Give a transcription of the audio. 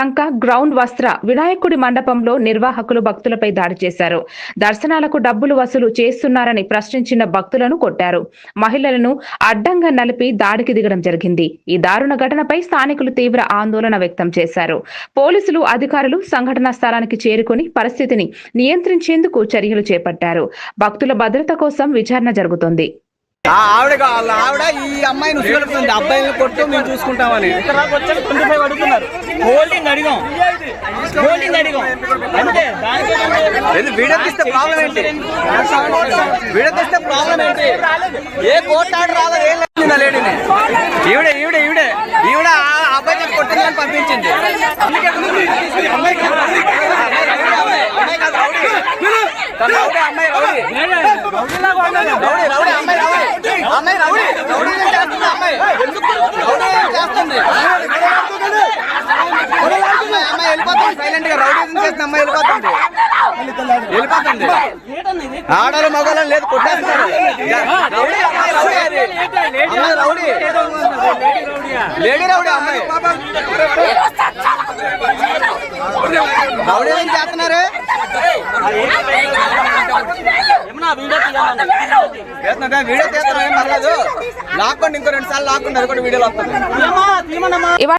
లంక ground వస్త్ర వినాయకుడి మండపంలో నిర్వాహకులు భక్తులపై దాడి చేశారు. దర్శనాలకు డబ్బులు వసూలు చేస్తున్నారని ప్రశ్నించిన భక్తులను కొట్టారు. మహిళలను అడ్డంగా నలిపి దాడికి దిగడం జరిగింది. ఈ దారుణ ఘటనపై స్థానికులు తీవ్ర ఆందోళన వ్యక్తం చేశారు. పోలీసులు అధికారులు సంఘటనా స్థలానికి చేరుకుని పరిస్థితిని నియంత్రించేందుకు చర్యలు చేపట్టారు. భక్తుల భద్రత కోసం విచారణ జరుగుతోంది. ఆవిడ ఈ అమ్మాయిని ఉసుగొలుపుతుంది, అబ్బాయిని కొట్టు మేము చూసుకుంటామని. వీడియో తీస్తే ప్రాబ్లం ఏంటి? వీడియో తీస్తే ప్రాబ్లం ఏంటి? ఏ కోర్టు ఆర్డర్ రాదో ఏం లేదు. లేడీని ఈవిడ అబ్బాయి కొట్టిందని పంపించింది. ఆడలు మగవాళ్ళని లేదు కొట్టేస్తున్నారు. లేడీ రౌడీ అమ్మాయి రౌడీ ఏం చేస్తున్నారు? వీడియో చేస్తున్నా పర్లేదు, లాక్కోండి, ఇంకో 2 సార్లు లాక్కుండి, అది కూడా వీడియోలో వస్తుంది.